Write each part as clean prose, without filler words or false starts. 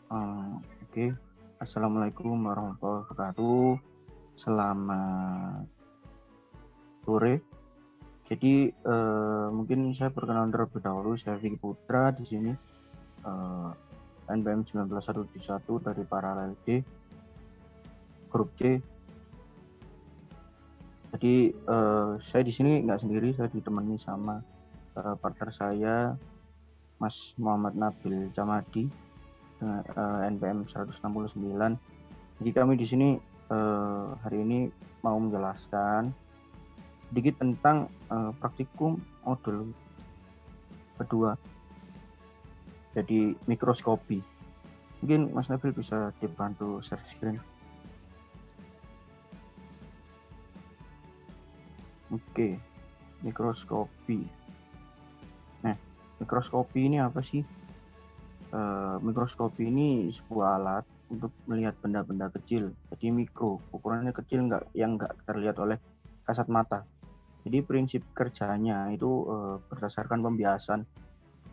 Oke, Assalamualaikum warahmatullahi wabarakatuh. Selamat sore. Jadi mungkin saya perkenalan terlebih dahulu. Saya Vicky Putra di sini, NBM 19171 dari Paralel D, Grup C. Jadi saya di sini nggak sendiri, saya ditemani sama partner saya, Mas Muhammad Nabil Jamadi, dengan NBM 169. Jadi kami di sini hari ini mau menjelaskan sedikit tentang praktikum modul kedua, jadi mikroskopi. Mungkin Mas Nabil bisa dibantu share screen. Oke, mikroskopi. Nah, mikroskopi ini apa sih? Mikroskopi ini sebuah alat untuk melihat benda-benda kecil, jadi mikro, ukurannya kecil, yang nggak terlihat oleh kasat mata. Jadi prinsip kerjanya itu berdasarkan pembiasan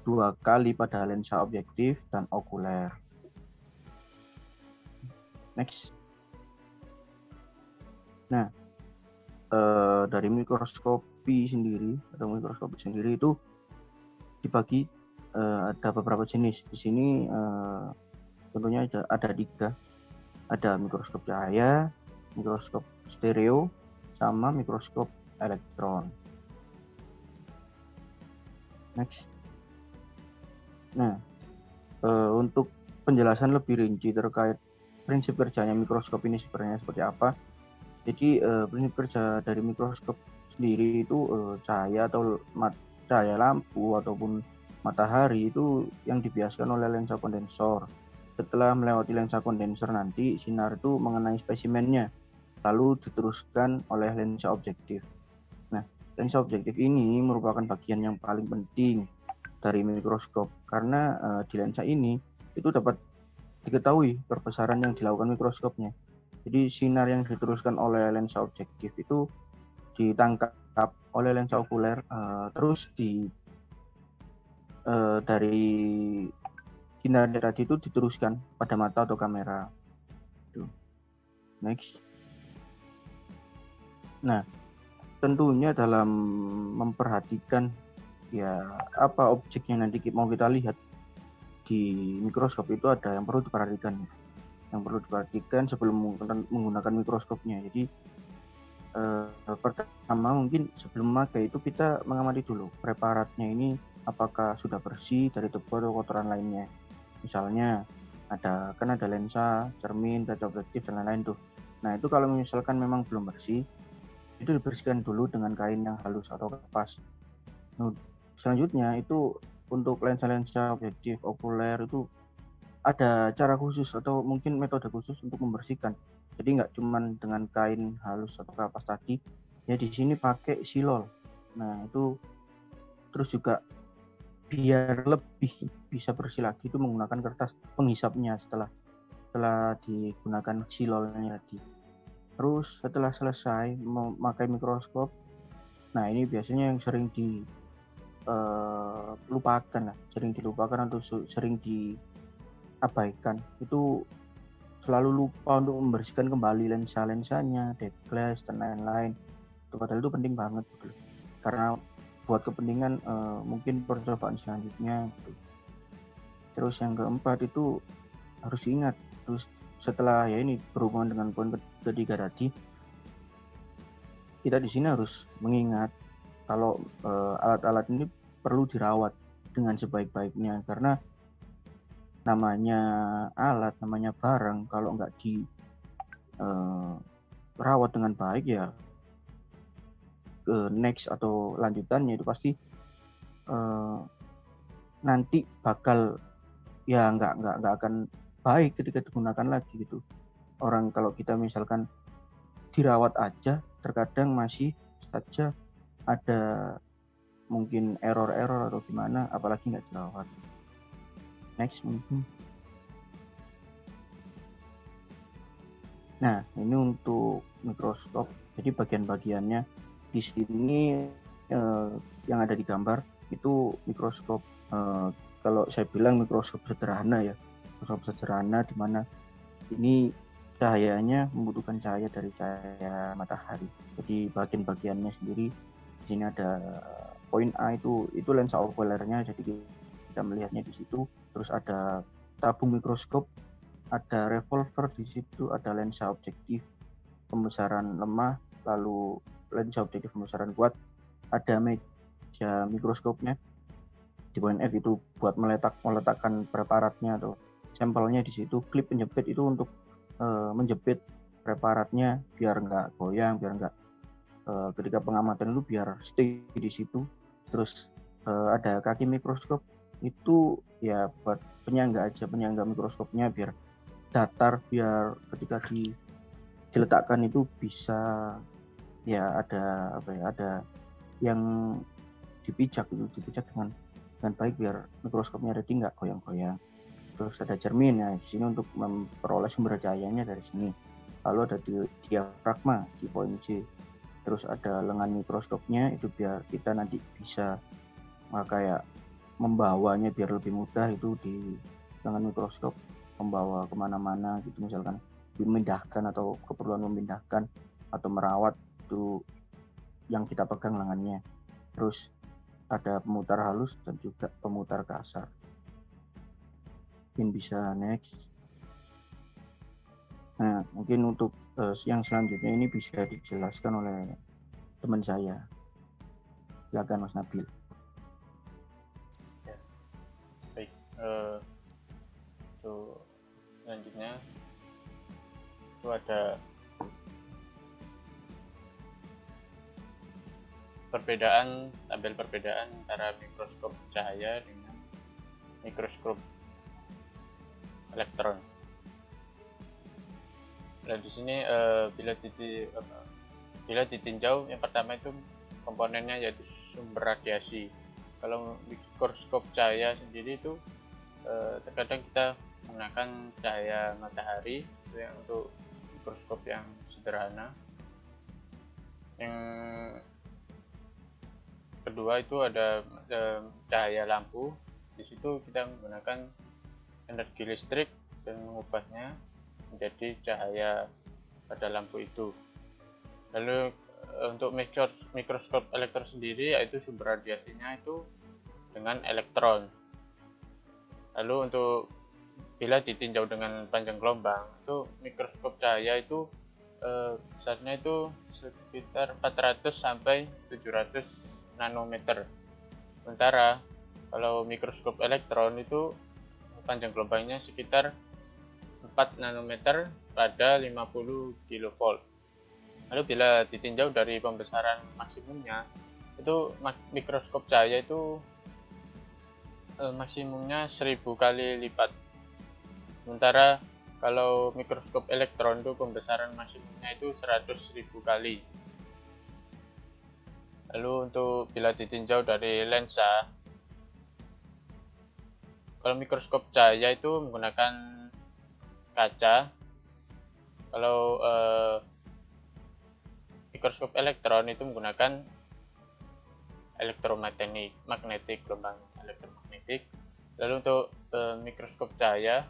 2 kali pada lensa objektif dan okuler. Next. Nah, dari mikroskopi sendiri itu dibagi ada beberapa jenis. Di sini tentunya ada 3. Ada mikroskop cahaya, mikroskop stereo, sama mikroskop elektron. Next. Nah, untuk penjelasan lebih rinci terkait prinsip kerjanya mikroskop ini sebenarnya seperti apa. Jadi prinsip kerja dari mikroskop sendiri itu cahaya lampu ataupun matahari itu yang dibiaskan oleh lensa kondensor. Setelah melewati lensa kondensor nanti sinar itu mengenai spesimennya, lalu diteruskan oleh lensa objektif. Nah, lensa objektif ini merupakan bagian yang paling penting dari mikroskop karena di lensa ini itu dapat diketahui perbesaran yang dilakukan mikroskopnya. Jadi sinar yang diteruskan oleh lensa objektif itu ditangkap oleh lensa okuler, terus dari sinar tadi itu diteruskan pada mata atau kamera. Next. Nah, tentunya dalam memperhatikan ya apa objek yang nanti mau kita lihat di mikroskop itu ada yang perlu diperhatikan. Yang perlu diperhatikan sebelum menggunakan mikroskopnya. Jadi pertama mungkin sebelum memakai itu kita mengamati dulu preparatnya ini apakah sudah bersih dari debu atau kotoran lainnya. Misalnya ada lensa, cermin, kaca objektif dan lain-lain tuh. Nah itu kalau misalkan memang belum bersih, itu dibersihkan dulu dengan kain yang halus atau kapas. Nah, selanjutnya itu untuk lensa-lensa objektif okuler itu ada cara khusus atau mungkin metode khusus untuk membersihkan. Jadi nggak cuma dengan kain halus atau kapas tadi, ya di sini pakai silol. Nah itu terus juga biar lebih bisa bersih lagi itu menggunakan kertas penghisapnya setelah digunakan silolnya tadi. Terus setelah selesai memakai mikroskop, nah ini biasanya yang sering dilupakan atau sering diabaikan itu selalu lupa untuk membersihkan kembali lensa-lensanya, dead glass dan lain-lain. Padahal itu penting banget gitu. Karena buat kepentingan mungkin percobaan selanjutnya gitu. Terus yang keempat itu harus ingat, terus setelah ya ini berhubungan dengan poin ketiga tadi, kita di sini harus mengingat kalau alat-alat ini perlu dirawat dengan sebaik-baiknya karena namanya alat, namanya barang kalau nggak dirawat dengan baik ya next atau lanjutannya itu pasti nanti bakal ya nggak akan baik ketika digunakan lagi gitu. Orang kalau kita misalkan dirawat aja terkadang masih saja ada mungkin error atau gimana, apalagi nggak dirawat. Next mungkin. Nah ini untuk mikroskop, jadi bagian-bagiannya di sini yang ada di gambar itu mikroskop, kalau saya bilang mikroskop sederhana ya, mikroskop sederhana di mana ini cahayanya membutuhkan cahaya dari cahaya matahari. Jadi bagian-bagiannya sendiri di sini ada poin A itu lensa okulernya, jadi kita melihatnya di situ. Terus ada tabung mikroskop, ada revolver di situ, ada lensa objektif pembesaran lemah, lalu lensa objektif pembesaran kuat, ada meja mikroskopnya di poin F itu buat meletakkan preparatnya atau sampelnya di situ. Klip penjepit itu untuk menjepit preparatnya biar nggak goyang, biar nggak ketika pengamatan itu biar stay di situ. Terus ada kaki mikroskop itu ya buat penyangga aja, penyangga mikroskopnya biar datar, biar ketika diletakkan itu bisa ya ada apa ya, ada yang dipijak dengan baik biar mikroskopnya ready nggak goyang-goyang. Terus ada cermin ya di sini untuk memperoleh sumber cahayanya dari sini. Lalu ada diafragma di poin C. Terus ada lengan mikroskopnya itu biar kita nanti bisa kayak membawanya biar lebih mudah itu di lengan mikroskop, membawa kemana-mana gitu, misalkan memindahkan atau keperluan memindahkan atau merawat itu yang kita pegang lengannya. Terus ada pemutar halus dan juga pemutar kasar. Mungkin bisa next. Nah, mungkin untuk yang selanjutnya ini bisa dijelaskan oleh teman saya. Silakan Mas Nabil. Ya. Baik, untuk selanjutnya itu ada tabel perbedaan antara mikroskop cahaya dengan mikroskop elektron. Nah, di sini bila ditinjau, yang pertama itu komponennya yaitu sumber radiasi. Kalau mikroskop cahaya sendiri itu terkadang kita menggunakan cahaya matahari itu yang untuk mikroskop yang sederhana. Yang kedua itu ada cahaya lampu. Di situ kita menggunakan energi listrik dan mengubahnya menjadi cahaya pada lampu itu. Lalu untuk mikroskop elektron sendiri, yaitu sumber radiasinya itu dengan elektron. Lalu untuk bila ditinjau dengan panjang gelombang, itu mikroskop cahaya itu besarnya itu sekitar 400 sampai 700 nanometer. Sementara kalau mikroskop elektron itu panjang gelombangnya sekitar 4 nanometer pada 50 kilovolt. Lalu bila ditinjau dari pembesaran maksimumnya, itu mikroskop cahaya itu maksimumnya 1000 kali lipat. Sementara kalau mikroskop elektron itu pembesaran maksimumnya itu 100.000 kali. Lalu untuk bila ditinjau dari lensa, kalau mikroskop cahaya itu menggunakan kaca. Kalau mikroskop elektron itu menggunakan elektromagnetik, gelombang elektromagnetik. Lalu untuk mikroskop cahaya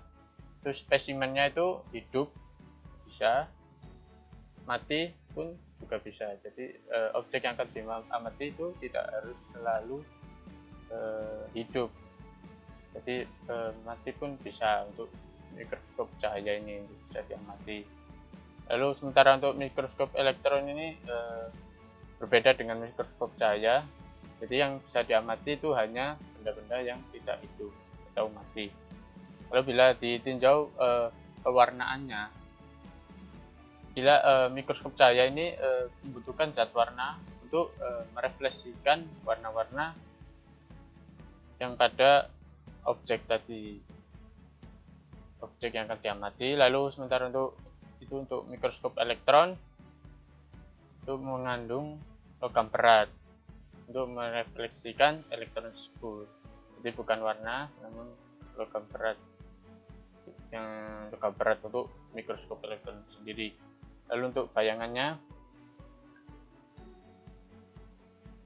itu spesimennya itu hidup bisa, mati pun juga bisa. Jadi objek yang akan diamati itu tidak harus selalu hidup. Jadi mati pun bisa untuk mikroskop cahaya ini bisa diamati. Lalu sementara untuk mikroskop elektron ini berbeda dengan mikroskop cahaya. Jadi yang bisa diamati itu hanya benda-benda yang tidak hidup atau mati. Lalu bila ditinjau pewarnaannya, bila mikroskop cahaya ini membutuhkan zat warna untuk merefleksikan warna-warna yang pada objek tadi, objek yang akan diamati. Lalu sementara untuk mikroskop elektron itu mengandung logam berat untuk merefleksikan elektron tersebut. Jadi bukan warna, namun logam berat untuk mikroskop elektron sendiri. Lalu untuk bayangannya,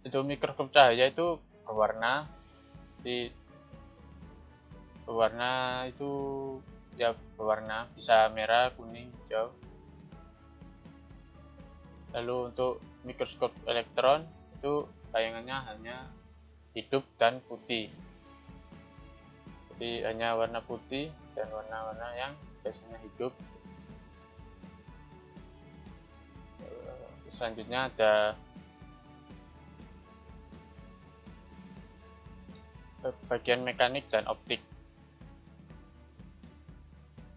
itu mikroskop cahaya itu berwarna itu ya berwarna, bisa merah, kuning, hijau. Lalu untuk mikroskop elektron itu bayangannya hanya hidup dan putih. Jadi hanya warna putih dan warna-warna yang biasanya hidup. Selanjutnya ada bagian mekanik dan optik.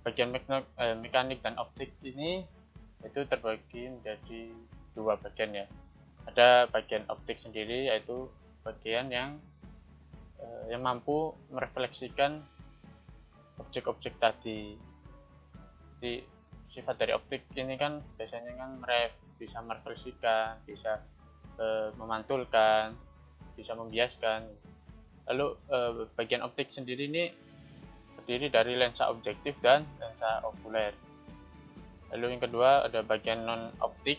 Bagian mekanik dan optik ini itu terbagi menjadi dua bagian ya. Ada bagian optik sendiri, yaitu bagian yang mampu merefleksikan objek-objek tadi. Jadi sifat dari optik ini kan biasanya kan bisa merefleksikan, bisa memantulkan, bisa membiaskan. Lalu bagian optik sendiri ini terdiri dari lensa objektif dan lensa okuler. Lalu yang kedua ada bagian non optik,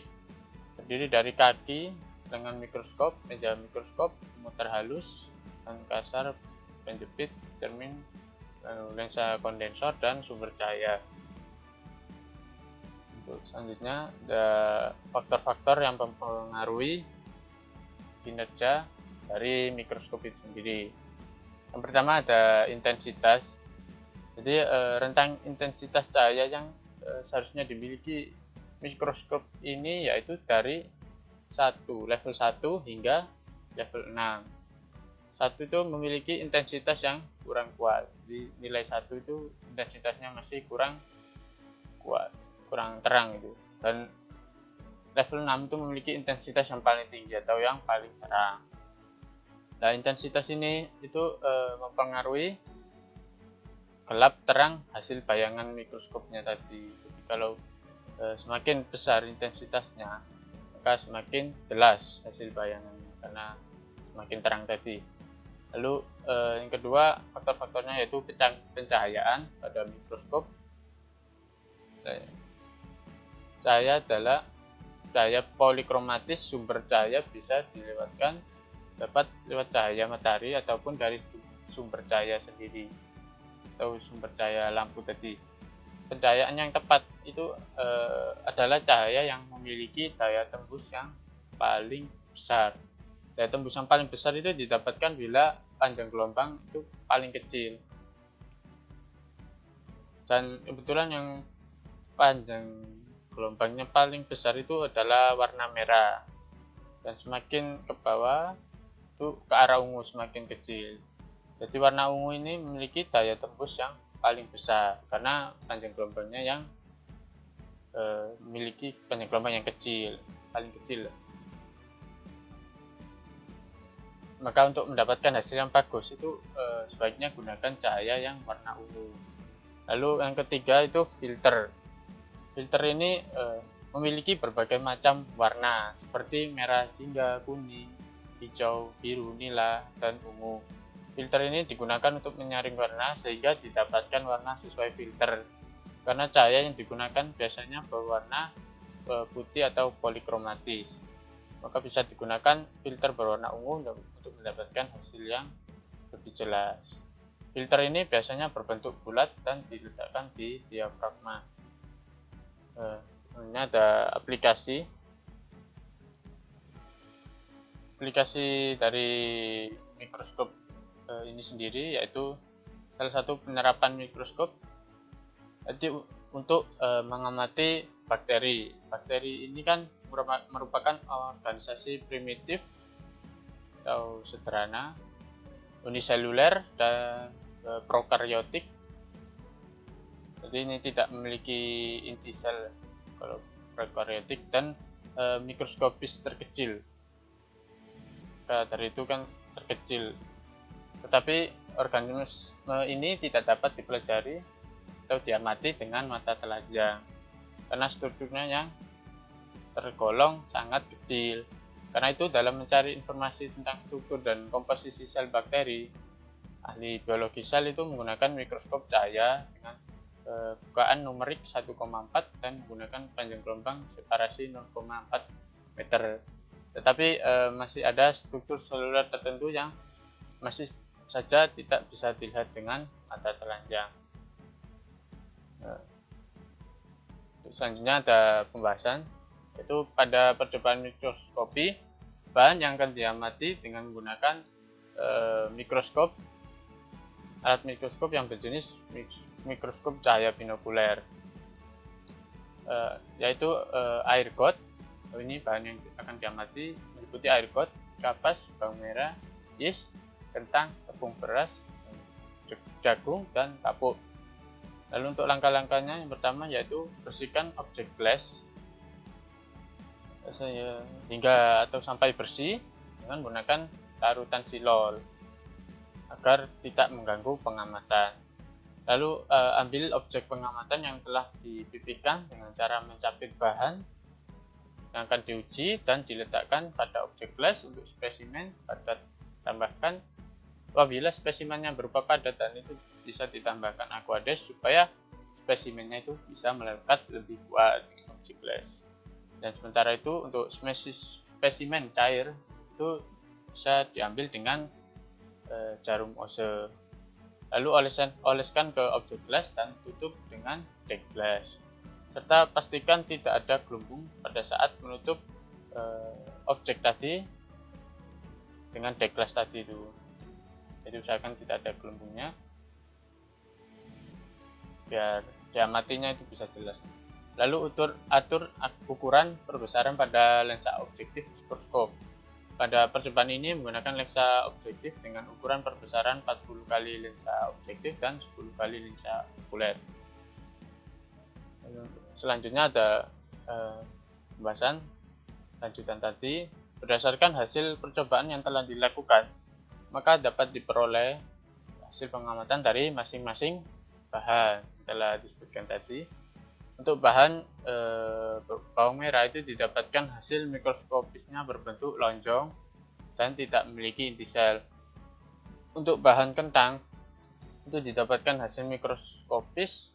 terdiri dari kaki dengan mikroskop, meja mikroskop, muter halus dan kasar, penjepit, cermin, lalu lensa kondensor dan sumber cahaya. Untuk selanjutnya ada faktor-faktor yang mempengaruhi kinerja dari mikroskop itu sendiri. Yang pertama ada intensitas. Jadi rentang intensitas cahaya yang seharusnya dimiliki mikroskop ini yaitu dari level 1 hingga level 6. 1 itu memiliki intensitas yang kurang kuat. Jadi nilai 1 itu intensitasnya masih kurang kuat, kurang terang itu. Dan level 6 itu memiliki intensitas yang paling tinggi atau yang paling terang. Nah, intensitas ini itu mempengaruhi gelap terang hasil bayangan mikroskopnya tadi. Jadi kalau semakin besar intensitasnya, maka semakin jelas hasil bayangannya karena semakin terang tadi. Lalu yang kedua faktor-faktornya yaitu pencahayaan pada mikroskop. Cahaya adalah cahaya polikromatis. Sumber cahaya bisa dapat lewat cahaya matahari ataupun dari sumber cahaya sendiri atau sumber cahaya lampu tadi. Pencahayaan yang tepat itu adalah cahaya yang memiliki daya tembus yang paling besar. Daya tembus yang paling besar itu didapatkan bila panjang gelombang itu paling kecil. Dan kebetulan yang panjang gelombangnya paling besar itu adalah warna merah. Dan semakin ke bawah itu ke arah ungu semakin kecil. Jadi warna ungu ini memiliki daya tembus yang paling besar karena panjang gelombangnya yang memiliki panjang gelombang yang kecil, paling kecil. Maka untuk mendapatkan hasil yang bagus itu sebaiknya gunakan cahaya yang warna ungu. Lalu yang ketiga itu filter. Filter ini memiliki berbagai macam warna seperti merah, jingga, kuning, hijau, biru, nila, dan ungu. Filter ini digunakan untuk menyaring warna sehingga didapatkan warna sesuai filter. Karena cahaya yang digunakan biasanya berwarna putih atau polikromatis. Maka bisa digunakan filter berwarna ungu untuk mendapatkan hasil yang lebih jelas. Filter ini biasanya berbentuk bulat dan diletakkan di diafragma. Ini ada aplikasi dari mikroskop ini sendiri, yaitu salah satu penerapan mikroskop jadi untuk mengamati bakteri. Bakteri ini kan merupakan organisasi primitif atau sederhana, uniseluler dan prokaryotik. Jadi ini tidak memiliki inti sel kalau prokaryotik dan mikroskopis terkecil. Dari itu kan terkecil. Tetapi organisme ini tidak dapat dipelajari atau diamati dengan mata telanjang karena strukturnya yang tergolong sangat kecil. Karena itu dalam mencari informasi tentang struktur dan komposisi sel bakteri, ahli biologi sel itu menggunakan mikroskop cahaya dengan bukaan numerik 1,4 dan menggunakan panjang gelombang separasi 0,4 meter. Tetapi masih ada struktur seluler tertentu yang masih saja tidak bisa dilihat dengan mata telanjang. Selanjutnya ada pembahasan, yaitu pada percobaan mikroskopi, bahan yang akan diamati dengan menggunakan mikroskop, alat mikroskop yang berjenis mikroskop cahaya binokuler, yaitu air got. Ini bahan yang akan diamati meliputi air got, kapas, bawang merah, yeast, kentang, tepung beras, jagung, dan kapuk. Lalu untuk langkah-langkahnya, yang pertama yaitu bersihkan objek glass hingga atau sampai bersih dengan menggunakan larutan silol agar tidak mengganggu pengamatan. Lalu ambil objek pengamatan yang telah dipipihkan dengan cara mencapit bahan yang akan diuji dan diletakkan pada objek glass untuk spesimen padat. Tambahkan apabila spesimennya berupa padat, dan itu bisa ditambahkan aquades supaya spesimennya itu bisa melekat lebih kuat dengan objek glass. Dan sementara itu untuk spesimen cair itu bisa diambil dengan jarum Ose. Lalu oleskan ke objek glass dan tutup dengan deck glass. Serta pastikan tidak ada gelembung pada saat menutup objek tadi dengan deck glass tadi itu. Jadi usahakan tidak ada gelembungnya biar diamatinya itu bisa jelas. Lalu atur ukuran perbesaran pada lensa objektif mikroskop. Pada percobaan ini menggunakan lensa objektif dengan ukuran perbesaran 40 kali lensa objektif dan 10 kali lensa okuler. Selanjutnya ada pembahasan lanjutan tadi. Berdasarkan hasil percobaan yang telah dilakukan, maka dapat diperoleh hasil pengamatan dari masing-masing bahan telah disebutkan tadi. Untuk bahan bawang merah itu didapatkan hasil mikroskopisnya berbentuk lonjong dan tidak memiliki inti sel. Untuk bahan kentang itu didapatkan hasil mikroskopis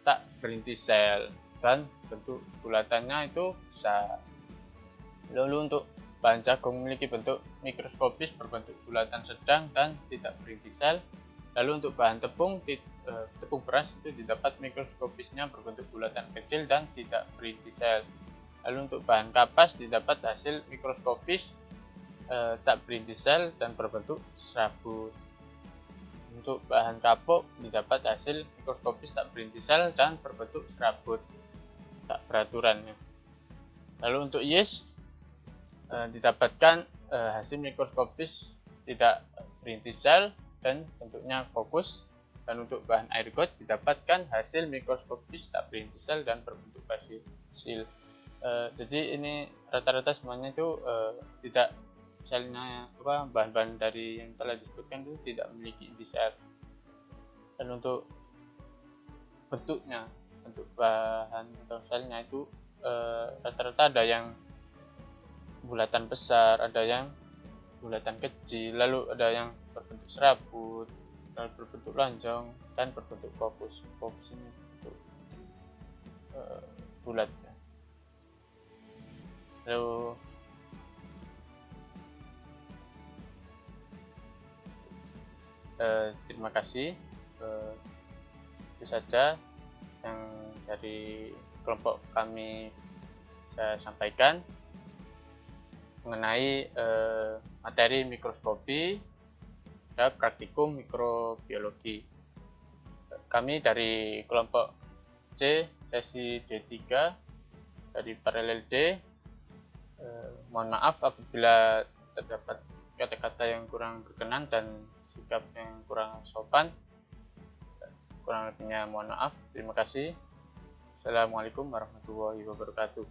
tak berinti sel dan bentuk bulatannya itu besar. Lalu untuk bahan jagung memiliki bentuk mikroskopis berbentuk bulatan sedang dan tidak berinti sel. Lalu untuk bahan tepung beras itu didapat mikroskopisnya berbentuk bulatan kecil dan tidak berinti sel. Lalu untuk bahan kapas didapat hasil mikroskopis tak berinti sel dan berbentuk serabut. Untuk bahan kapuk didapat hasil mikroskopis tak berinti sel dan berbentuk serabut tak beraturan. Lalu untuk yeast didapatkan hasil mikroskopis tidak berinti sel dan bentuknya fokus. Dan untuk bahan air got didapatkan hasil mikroskopis tak berinti sel dan berbentuk basil. Jadi ini rata-rata semuanya itu tidak, misalnya bahan-bahan dari yang telah disebutkan itu tidak memiliki inti sel. Dan untuk bentuknya, bentuk bahan atau selnya itu rata-rata ada yang bulatan besar, ada yang bulatan kecil, lalu ada yang berbentuk serabut, lalu berbentuk lonjong, dan berbentuk fokus. Fokus ini bentuk bulat. Lalu terima kasih. Itu saja yang dari kelompok kami saya sampaikan mengenai materi mikroskopi dan praktikum mikrobiologi. Kami dari kelompok C sesi D3 dari paralel D, mohon maaf apabila terdapat kata-kata yang kurang berkenan dan sikap yang kurang sopan. Kurang lebihnya mohon maaf. Terima kasih. Assalamualaikum warahmatullahi wabarakatuh.